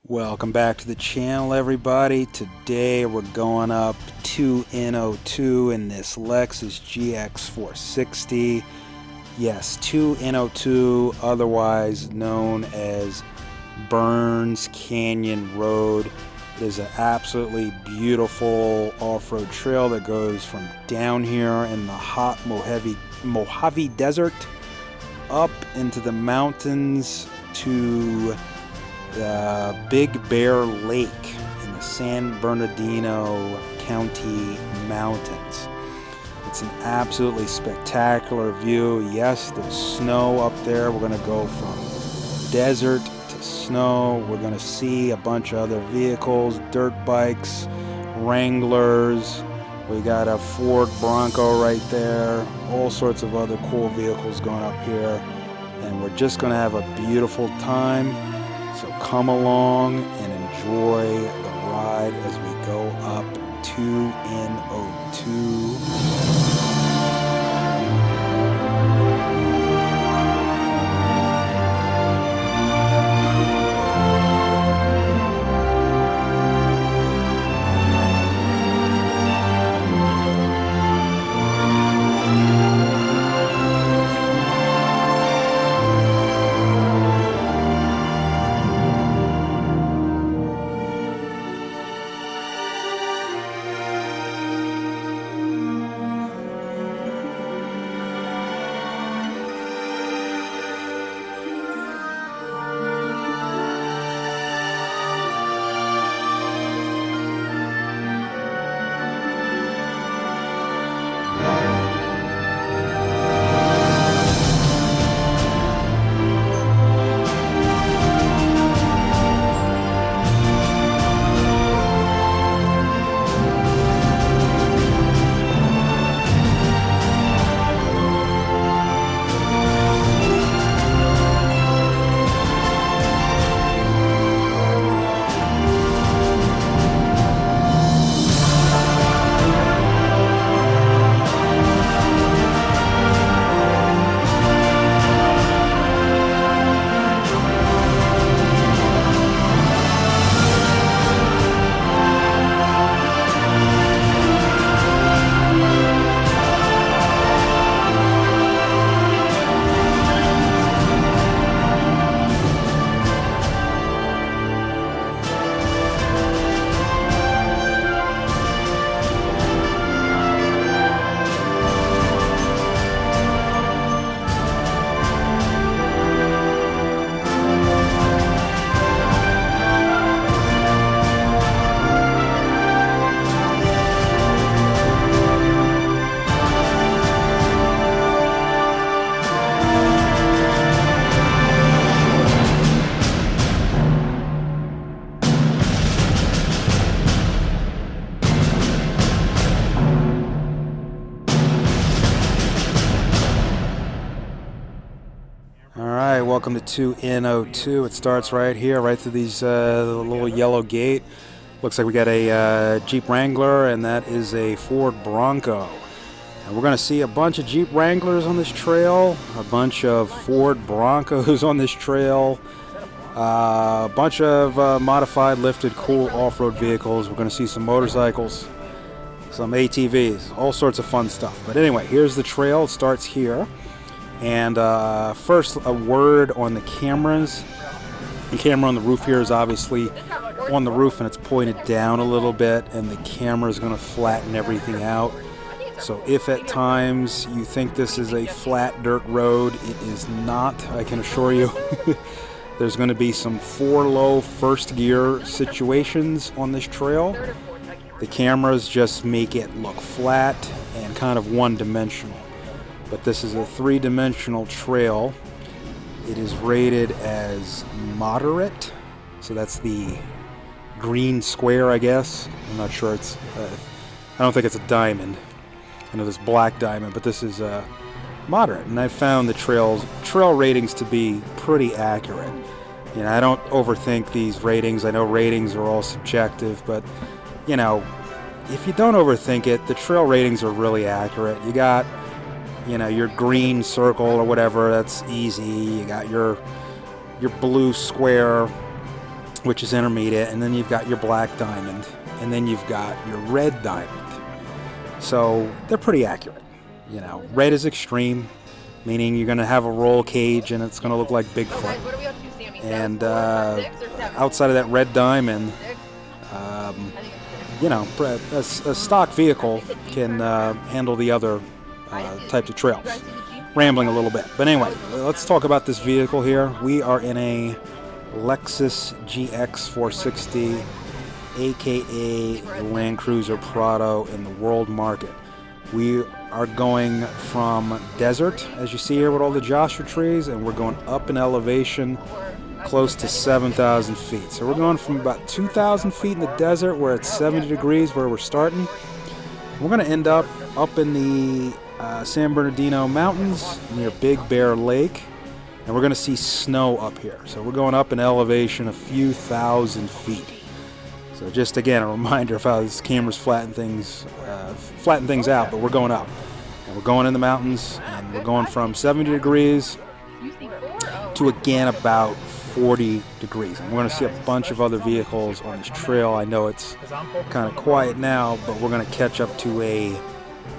Welcome back to the channel, everybody. Today we're going up 2N02 in this LEXUS GX460. Yes, 2N02, otherwise known as Burns Canyon Road. It is an absolutely beautiful off-road trail that goes from down here in the hot Mojave Desert up into the mountains to the Big Bear Lake in the San Bernardino County mountains. It's an absolutely spectacular view. Yes, there's snow up there. We're going to go from desert to snow. We're going to see a bunch of other vehicles, dirt bikes, Wranglers. We got a Ford Bronco right there. All sorts of other cool vehicles going up here. And we're just going to have a beautiful time. So come along and enjoy the ride as we go up 2N02. Alright, welcome to 2N02. It starts right here, right through these little yellow gate. Looks like we got a Jeep Wrangler, and that is a Ford Bronco. And we're going to see a bunch of Jeep Wranglers on this trail, a bunch of Ford Broncos on this trail, a bunch of modified, lifted, cool off-road vehicles. We're going to see some motorcycles, some ATVs, all sorts of fun stuff. But anyway, here's the trail. It starts here. And first, a word on the cameras. The camera on the roof here is obviously on the roof, and it's pointed down a little bit, and the camera is going to flatten everything out. So if at times you think this is a flat dirt road, it is not, I can assure you. There's going to be some four-low first gear situations on this trail. The cameras just make it look flat and kind of one-dimensional. But this is a three-dimensional trail. It is rated as moderate, so that's the green square, I guess. I'm not sure it's, I don't think it's a diamond. I know there's black diamond, but this is moderate. And I found the trail ratings to be pretty accurate. You know, I don't overthink these ratings. I know ratings are all subjective, but, you know, if you don't overthink it, the trail ratings are really accurate. You got, you know, your green circle or whatever, that's easy. You got your blue square, which is intermediate, and then you've got your black diamond, and then you've got your red diamond. So they're pretty accurate. You know, red is extreme, meaning you're going to have a roll cage and it's going to look like Bigfoot. And outside of that red diamond, you know, a stock vehicle can handle the other types of trails. Rambling a little bit. But anyway, let's talk about this vehicle here. We are in a LEXUS GX460, aka the Land Cruiser Prado in the world market. We are going from desert, as you see here with all the Joshua trees, and we're going up in elevation close to 7,000 feet. So we're going from about 2,000 feet in the desert where it's 70 degrees where we're starting. We're going to end up in the San Bernardino Mountains near Big Bear Lake, and we're going to see snow up here. So we're going up in elevation a few thousand feet. So just again a reminder of how this camera's flatten things out, but we're going up. And we're going in the mountains, and we're going from 70 degrees to again about 40 degrees. And we're going to see a bunch of other vehicles on this trail. I know it's kind of quiet now, but we're going to catch up to a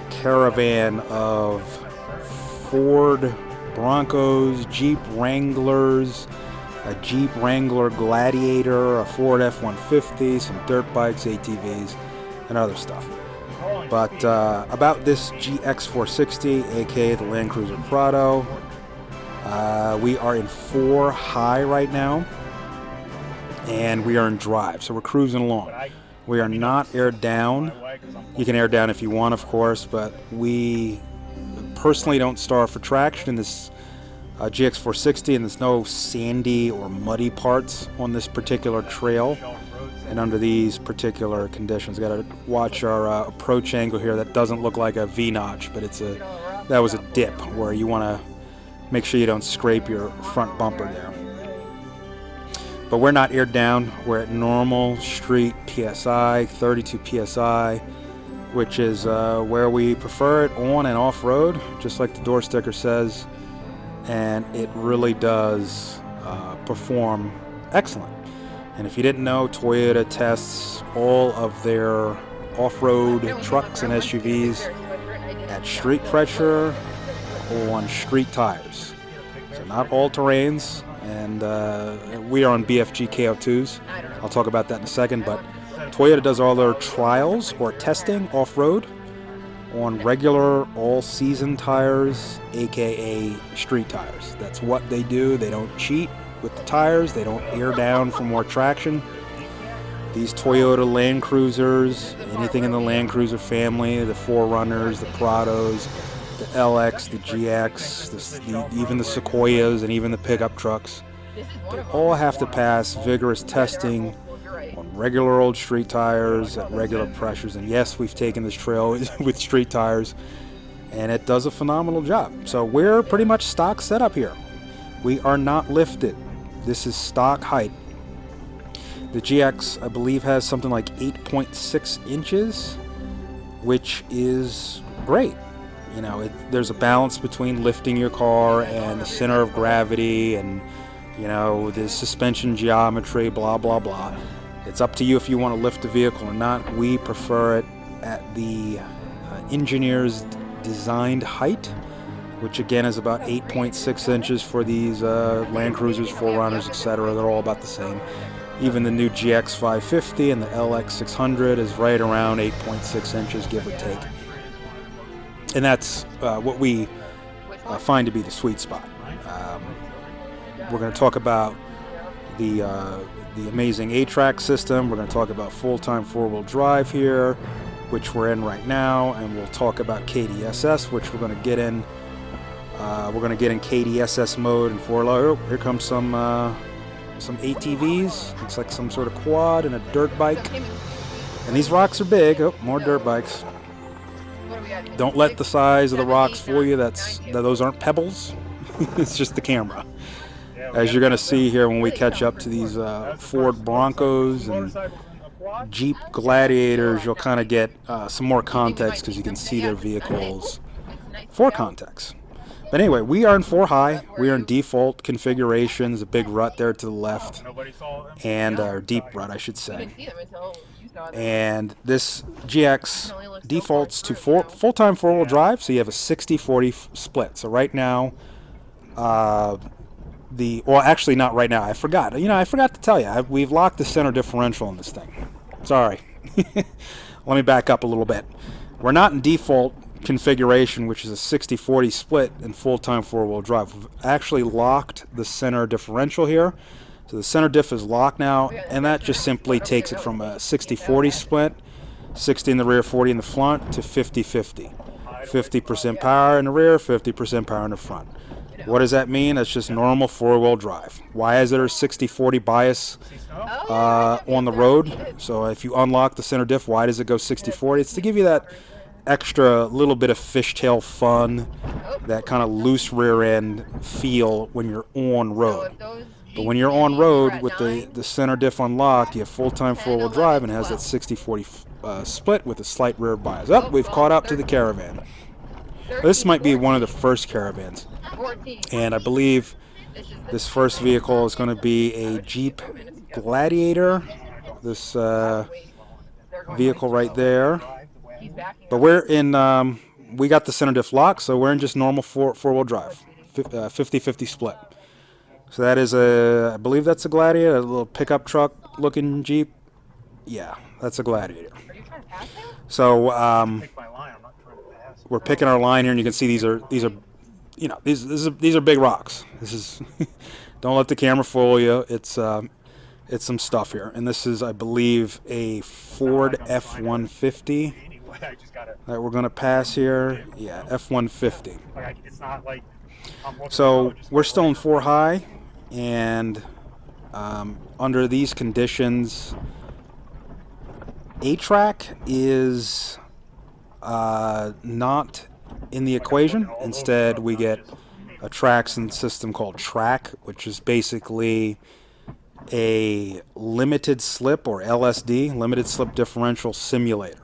caravan of Ford Broncos, Jeep Wranglers, a Jeep Wrangler Gladiator, a Ford F-150, some dirt bikes, ATVs, and other stuff. But about this GX460, aka the Land Cruiser Prado, we are in 4 high right now, and we are in drive, so we're cruising along. We are not aired down. You can air down if you want, of course, but we personally don't starve for traction in this GX460, and there's no sandy or muddy parts on this particular trail and under these particular conditions. Got to watch our approach angle here. That doesn't look like a V-notch, but that was a dip where you want to make sure you don't scrape your front bumper there. But we're not aired down. We're at normal street PSI, 32 PSI, which is where we prefer it on and off-road, just like the door sticker says. And it really does perform excellent. And if you didn't know, Toyota tests all of their off-road trucks and SUVs at street pressure on street tires. So not all terrains, and we are on BFG KO2s. I'll talk about that in a second, but Toyota does all their trials or testing off-road on regular all-season tires, aka street tires. That's what they do. They don't cheat with the tires. They don't air down for more traction. These Toyota Land Cruisers, anything in the Land Cruiser family, the 4Runners, the Prados, the LX, the GX, even the Sequoias, and even the pickup trucks, they all have to pass vigorous testing on regular old street tires at regular pressures. And yes, we've taken this trail with street tires, and it does a phenomenal job. So we're pretty much stock setup here. We are not lifted. This is stock height. The GX, I believe, has something like 8.6 inches, which is great. You know, there's a balance between lifting your car and the center of gravity and, you know, the suspension geometry, blah, blah, blah. It's up to you if you want to lift the vehicle or not. We prefer it at the engineer's designed height, which again is about 8.6 inches for these Land Cruisers, 4Runners, etc. They're all about the same. Even the new GX550 and the LX600 is right around 8.6 inches, give or take. And that's what we find to be the sweet spot. We're going to talk about the amazing A-Track system. We're going to talk about full-time four-wheel drive here, which we're in right now, and we'll talk about KDSS, which we're going to get in. We're going to get in KDSS mode and oh, here comes some ATVs. Looks like some sort of quad and a dirt bike. And these rocks are big. Oh, more dirt bikes. Don't let the size of the rocks fool you. Those aren't pebbles. It's just the camera. As you're going to see here when we catch up to these Ford Broncos and Jeep Gladiators, you'll kind of get some more context because you can see their vehicles for context. But anyway, we are in 4 high. We are in default configuration. There's a big rut there to the left, and or deep rut, I should say. And this GX defaults to full-time four-wheel drive, so you have a 60-40 split. So right now, well, actually not right now. I forgot. I forgot to tell you. We've locked the center differential in this thing. Sorry. Let me back up a little bit. We're not in default configuration, which is a 60-40 split in full-time four-wheel drive. We've actually locked the center differential here. So the center diff is locked now, and that just simply takes it from a 60-40 split, 60 in the rear, 40 in the front, to 50-50. 50% power in the rear, 50% power in the front. What does that mean? That's just normal four-wheel drive. Why is there a 60-40 bias on the road? So if you unlock the center diff, why does it go 60-40? It's to give you that extra little bit of fishtail fun, that kind of loose rear end feel when you're on road. But when you're on road with the center diff unlocked, you have full-time four-wheel drive and has that 60-40 split with a slight rear bias. We've caught up to the Caravan. This might be one of the first Caravans, and I believe this first vehicle is going to be a Jeep Gladiator, this vehicle right there. But we're in, we got the center diff locked, so we're in just normal four-wheel drive, 50-50 split. So that is I believe that's a Gladiator, a little pickup truck looking Jeep. Yeah, that's a Gladiator. So we're picking our line here, and you can see these are these are big rocks. This is don't let the camera fool you. It's some stuff here, and this is, I believe, a Ford F-150 that we're going to pass here. Yeah, F-150. So we're still in 4 high, and under these conditions, A-Track is not in the equation. Instead, we get a traction system called Track, which is basically a limited slip, or LSD, limited slip differential simulator.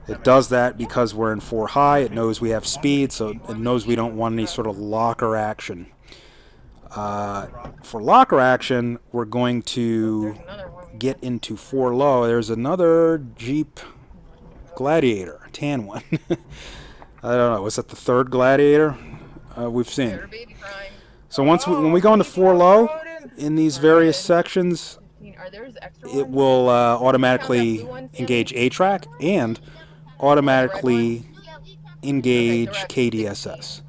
It does that because we're in 4 high. It knows we have speed, so it knows we don't want any sort of locker action. For locker action, we're going to get into 4 low. There's another Jeep Gladiator, a tan one. I don't know. Was that the 3rd Gladiator we've seen? So when we go into 4 low in these various sections, it will automatically engage A-Track and automatically engage KDSS.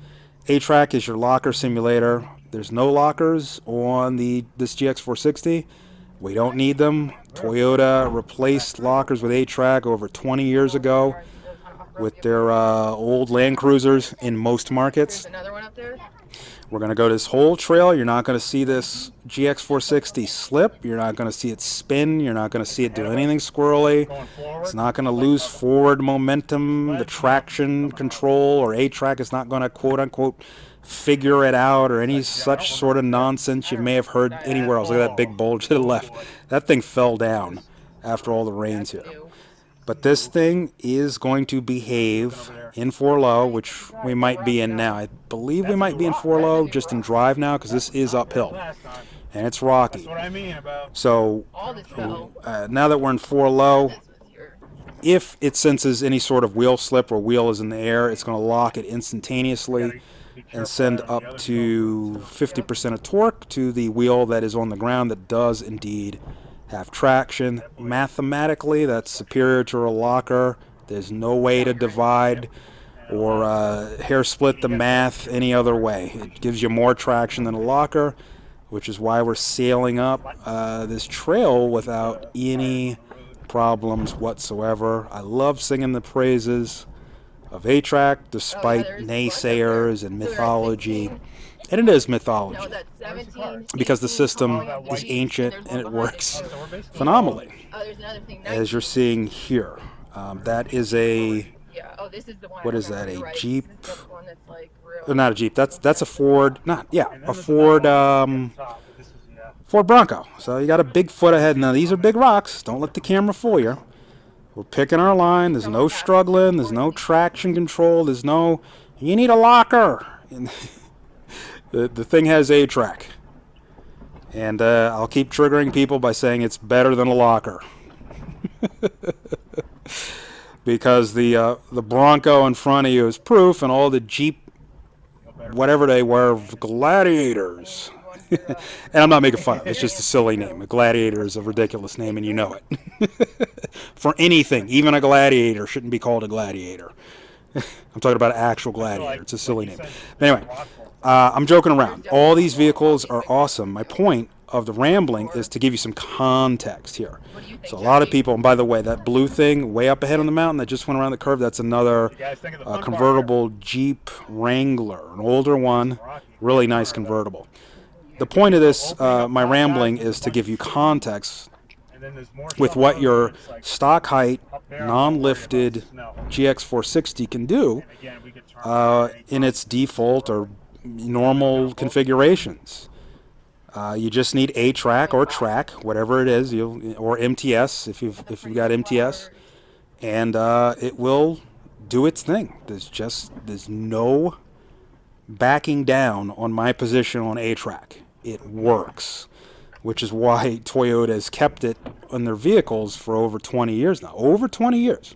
A-Track is your locker simulator. There's no lockers on this GX460. We don't need them. Toyota replaced lockers with A-Track over 20 years ago with their old Land Cruisers in most markets. We're going to go this whole trail. You're not going to see this GX460 slip. You're not going to see it spin. You're not going to see it do anything squirrely. It's not going to lose forward momentum, the traction control, or A-Track is not going to quote-unquote figure it out, or any such sort of nonsense you may have heard anywhere else. Look at that big bulge to the left. That thing fell down after all the rains here. But this thing is going to behave in 4 low, which we might be in now. I believe we might be in 4 low just in drive now, because this is uphill and it's rocky. So now that we're in 4 low, if it senses any sort of wheel slip or wheel is in the air, it's going to lock it instantaneously and send up to 50% of torque to the wheel that is on the ground that does indeed have traction. Mathematically, that's superior to a locker. There's no way to divide or hair split the math any other way. It gives you more traction than a locker, which is why we're sailing up this trail without any problems whatsoever. I love singing the praises of A-Track despite naysayers and mythology. And it is mythology, because the system is ancient and it works phenomenally, as you're seeing here. That is what is that, a Jeep? Not a Jeep, that's a Ford, a Ford Bronco. So you got a big foot ahead. Now these are big rocks, don't let the camera fool you. We're picking our line, there's no struggling, there's no traction control, you need a locker. the thing has A-track. And I'll keep triggering people by saying it's better than a locker. Because the Bronco in front of you is proof, and all the Jeep, whatever they were, Gladiators. And I'm not making fun of it. It's just a silly name. A Gladiator is a ridiculous name, and you know it. For anything, even a Gladiator shouldn't be called a Gladiator. I'm talking about an actual Gladiator. It's a silly name. Anyway, I'm joking around. All these vehicles are awesome. My point of the rambling is to give you some context here. So a lot of people, and by the way, that blue thing way up ahead on the mountain that just went around the curve, that's another convertible Jeep Wrangler, an older one, really nice convertible. The point of this, my rambling, is to give you context with what your stock height, non-lifted GX460 can do in its default or normal configurations. You just need A-track or track, whatever it is, or MTS if you've got MTS, and it will do its thing. There's no backing down on my position on A-track. It works, which is why Toyota has kept it on their vehicles for over 20 years now. Over 20 years.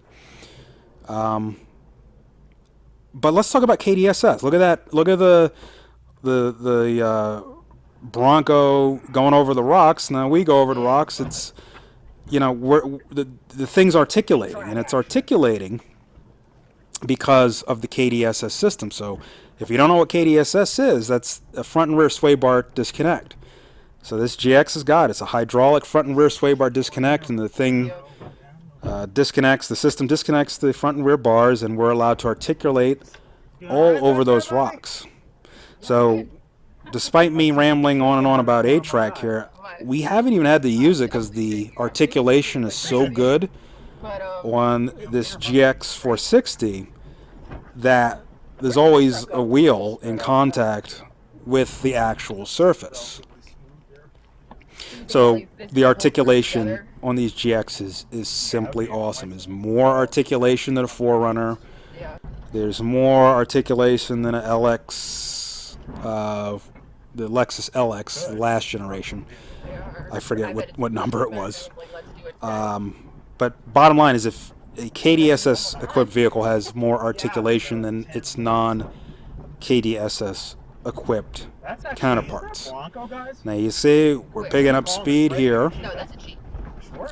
But let's talk about KDSS. Look at that. Look at the Bronco going over the rocks. Now we go over the rocks. It's, the thing's articulating, and it's articulating because of the KDSS system. So if you don't know what KDSS is, that's a front and rear sway bar disconnect. So this GX has got it's a hydraulic front and rear sway bar disconnect, and the thing disconnects, the system disconnects the front and rear bars, and we're allowed to articulate all over those rocks. So despite me rambling on and on about A-track here, we haven't even had to use it because the articulation is so good on this GX460 that there's always a wheel in contact with the actual surface. So the articulation on these GXs is simply awesome. There's more articulation than a 4Runner. There's more articulation than a LX, the Lexus LX, the last generation. I forget what number it was. But bottom line is, if a KDSS equipped vehicle has more articulation than its non-KDSS equipped counterparts. Now you see we're picking up speed here,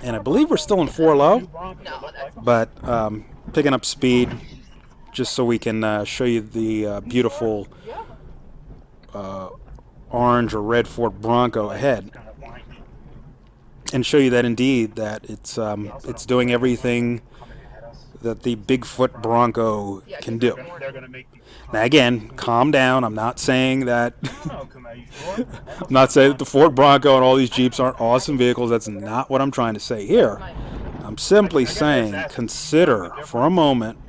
and I believe we're still in 4 low, but picking up speed just so we can show you the beautiful orange or red Ford Bronco ahead, and show you that indeed that it's doing everything that the Bigfoot Bronco can do. Now again, calm down. I'm not saying that I'm not saying that the Ford Bronco and all these Jeeps aren't awesome vehicles. That's not what I'm trying to say here. I'm simply saying consider for a moment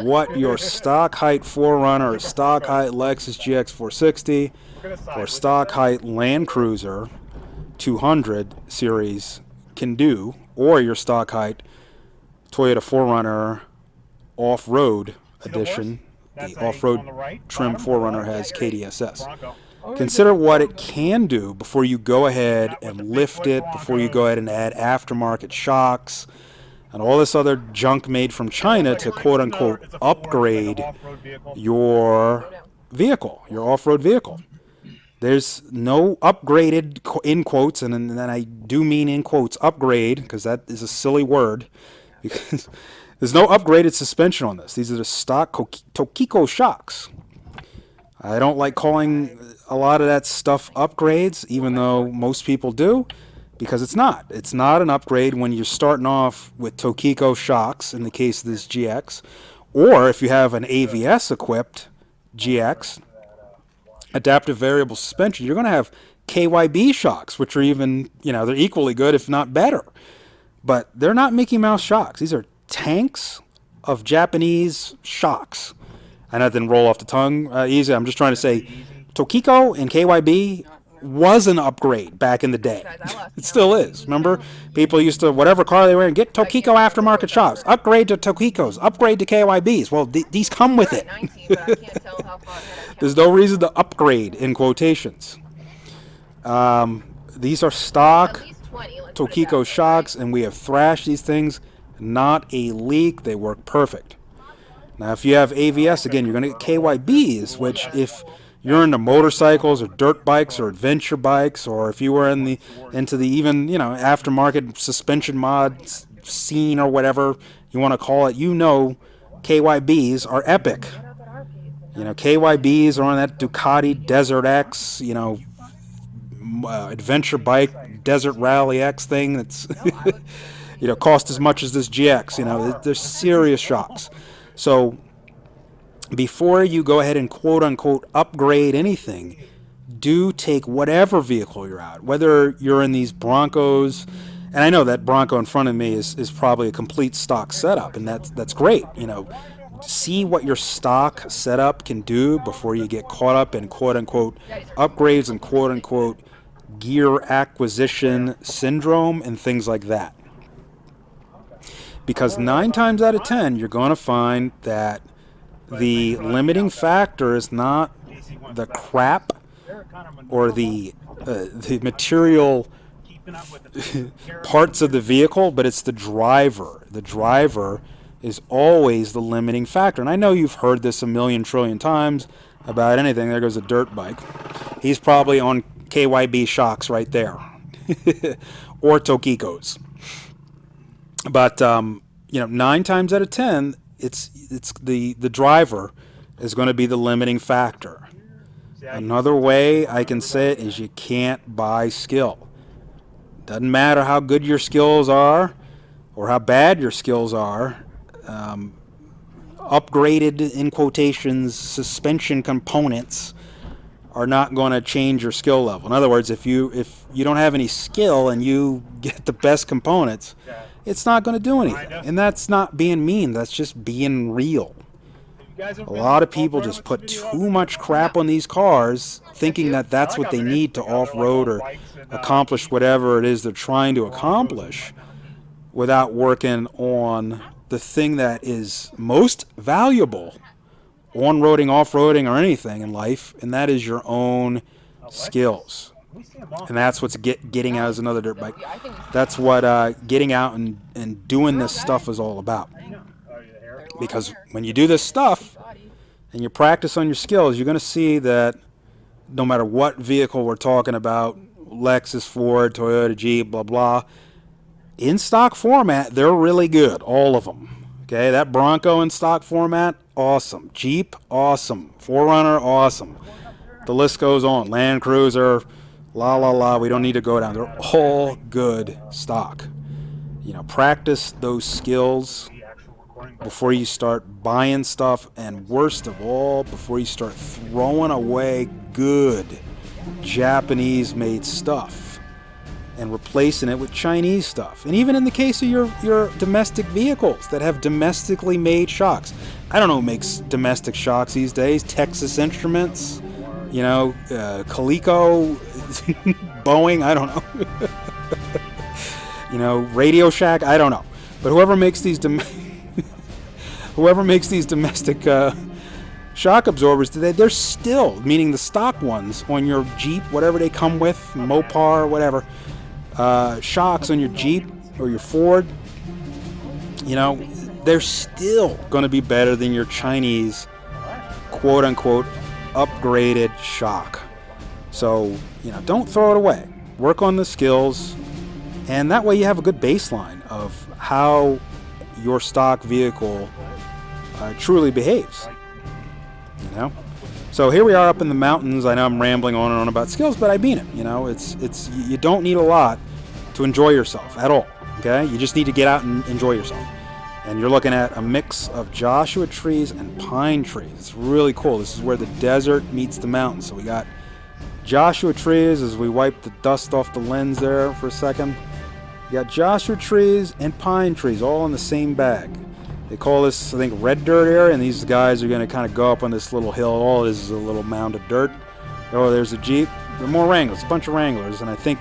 what your stock height 4Runner or stock height Lexus GX460 or stock height Land Cruiser 200 series can do, or your stock height Toyota 4Runner off-road edition. The off-road trim 4Runner has KDSS. Consider what it can do before you go ahead and lift it, before you go ahead and add aftermarket shocks and all this other junk made from China to quote-unquote upgrade your vehicle, your off-road vehicle. There's no upgraded, in quotes, and then I do mean in quotes, upgrade, because that is a silly word, because there's no upgraded suspension on this. These are the stock Tokiko shocks. I don't like calling a lot of that stuff upgrades, even though most people do, because it's not. It's not an upgrade when you're starting off with Tokiko shocks, in the case of this GX, or if you have an AVS-equipped GX, adaptive variable suspension, you're going to have KYB shocks, which are even, they're equally good, if not better. But they're not Mickey Mouse shocks. These are tanks of Japanese shocks. I know that didn't roll off the tongue easy. I'm just trying to say Tokiko and KYB was an upgrade back in the day. It still is. Remember, people used to, whatever car they were in, get Tokiko aftermarket shocks, upgrade to Tokikos, upgrade to KYBs. Well, these come with it. There's no reason to upgrade, in quotations. These are stock Tokiko shocks, and we have thrashed these things. Not a leak. They work perfect. Now, if you have AVS, again, you're going to get KYBs, which if you're into motorcycles or dirt bikes or adventure bikes, or if you were into the even, aftermarket suspension mod scene or whatever you want to call it, KYBs are epic. KYBs are on that Ducati Desert X, adventure bike, Desert Rally X thing that's, cost as much as this GX. They're serious shocks. So before you go ahead and quote-unquote upgrade anything, do take whatever vehicle you're out, whether you're in these Broncos, and I know that Bronco in front of me is probably a complete stock setup, and that's great. See what your stock setup can do before you get caught up in quote-unquote upgrades and quote-unquote gear acquisition syndrome and things like that. Because 9 times out of 10, you're going to find that the limiting factor is not the crap or the material parts of the vehicle, but it's the driver. The driver is always the limiting factor. And I know you've heard this a million trillion times about anything. There goes a dirt bike. He's probably on KYB shocks right there. Or Tokikos. But 9 times out of 10, it's the driver is going to be the limiting factor. Another way I can say it is you can't buy skill. Doesn't matter how good your skills are or how bad your skills are. Upgraded, in quotations, suspension components are not going to change your skill level. In other words, if you don't have any skill and you get the best components, it's not going to do anything. And that's not being mean. That's just being real. A lot of people just put too much crap on these cars thinking that that's what they need to off-road or accomplish whatever it is they're trying to accomplish without working on the thing that is most valuable on-roading, off-roading, or anything in life, and that is your own skills. And that's what's getting out as another dirt bike. That's what getting out and doing this stuff is all about. Because when you do this stuff and you practice on your skills, you're going to see that no matter what vehicle we're talking about, Lexus, Ford, Toyota, Jeep, blah, blah, in stock format, they're really good, all of them. Okay, that Bronco in stock format, awesome. Jeep, awesome. 4Runner, awesome. The list goes on. Land Cruiser, la, la, la. We don't need to go down. They're all good stock. Practice those skills before you start buying stuff, and worst of all, before you start throwing away good Japanese-made stuff and replacing it with Chinese stuff. And even in the case of your domestic vehicles that have domestically made shocks. I don't know who makes domestic shocks these days. Texas Instruments, Coleco, Boeing, I don't know. Radio Shack, I don't know. But whoever makes these domestic shock absorbers today, they're still, meaning the stock ones on your Jeep, whatever they come with, Mopar, whatever, shocks on your Jeep or your Ford, they're still going to be better than your Chinese, quote-unquote, upgraded shock. So, don't throw it away. Work on the skills, and that way you have a good baseline of how your stock vehicle truly behaves. So here we are up in the mountains. I know I'm rambling on and on about skills, but I mean it. It's you don't need a lot to enjoy yourself at all. Okay, you just need to get out and enjoy yourself. And you're looking at a mix of Joshua trees and pine trees. It's really cool. This is where the desert meets the mountains. So we got Joshua trees as we wipe the dust off the lens there for a second. You got Joshua trees and pine trees all in the same bag. They call this, I think, red dirt area, and these guys are going to kind of go up on this little hill. All it is a little mound of dirt. Oh, there's a Jeep. There are more Wranglers, a bunch of Wranglers, and I think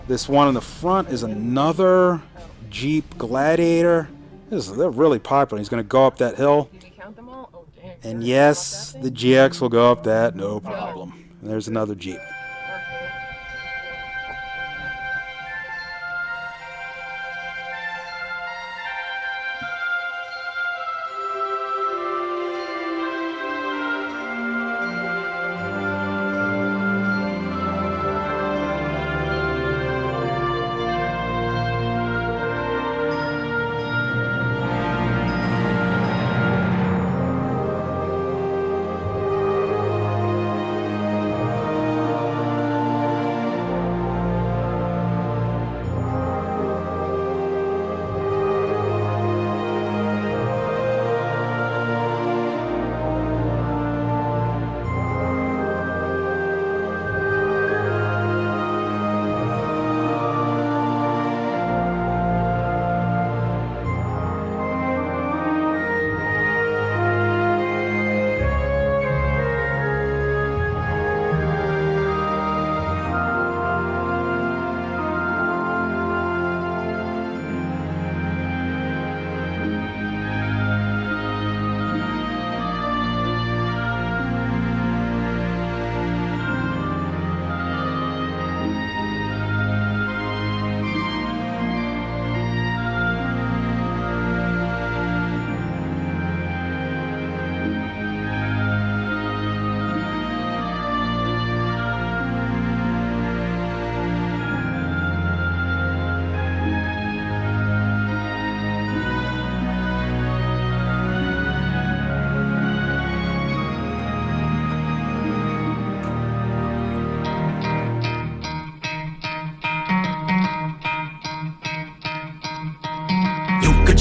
this one in the front is another Jeep Gladiator. They're really popular. He's going to go up that hill. And yes, the GX will go up that, no problem. And there's another Jeep.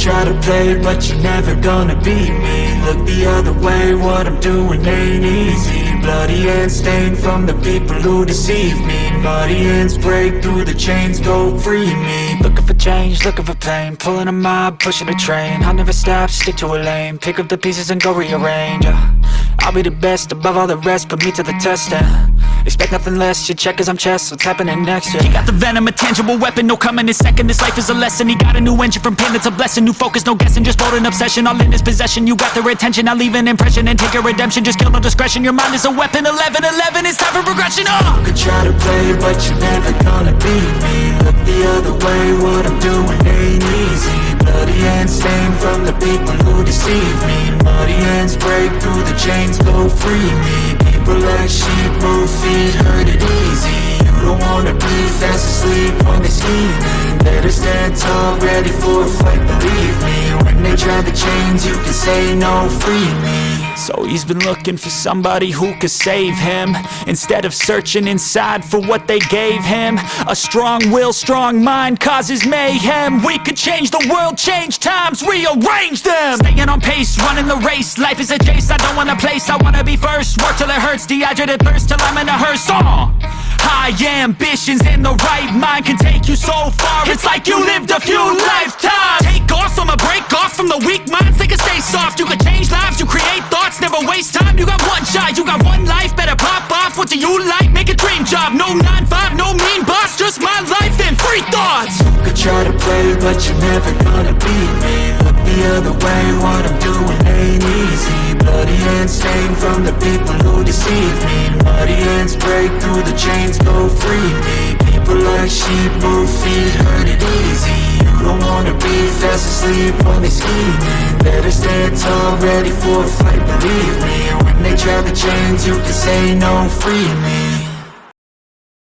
Try to play, but you're never gonna beat me. Look the other way, what I'm doing ain't easy. Bloody hands stained from the people who deceive me. Muddy hands break through the chains, go free me. Looking for change, looking for pain. Pulling a mob, pushing a train. I'll never stop, stick to a lane. Pick up the pieces and go rearrange. I'll be the best above all the rest, put me to the test and expect nothing less, you check as I'm chess, what's happening next, yeah. He got the venom, a tangible weapon, no coming in second. This life is a lesson, he got a new engine from pain, it's a blessing. New focus, no guessing, just bold and obsession, all in his possession. You got their attention, I'll leave an impression and take a redemption. Just kill no discretion, your mind is a weapon. 11-11, it's time for progression, You could try to play, but you're never gonna beat me. Look the other way, what I'm doing ain't easy. Bloody hands stained from the people who deceive me. Muddy hands break through the chains, go free me. People like sheep move feet, hurt it easy. You don't wanna be fast asleep on the scheming. Better stand tall, ready for a fight, believe me. When they try the chains, you can say no, free me. So he's been looking for somebody who could save him, instead of searching inside for what they gave him. A strong will, strong mind causes mayhem. We could change the world, change times, rearrange them. Staying on pace, running the race. Life is a chase, I don't want a place, I wanna be first. Work till it hurts, dehydrated thirst till I'm in a hearse. High ambitions and the right mind can take you so far. It's like you lived a few lifetimes. Take off from a break off from the weak minds, they can stay soft. You can change lives, you create thoughts, never waste time. You got one shot, you got one life, better pop off. What do you like? Make a dream job. No 9-5, no mean boss, just my life and free thoughts. You could try to play, but you're never gonna beat me. Look the other way, what I'm doing ain't easy. Bloody hands stained from the people who deceive me. Muddy hands break through the chains, go free me. People like sheep move feet, hurt it easy. You don't wanna be fast asleep on the scheming. Better stand tall, ready for a fight, believe me. When they try the chains, you can say no, free me.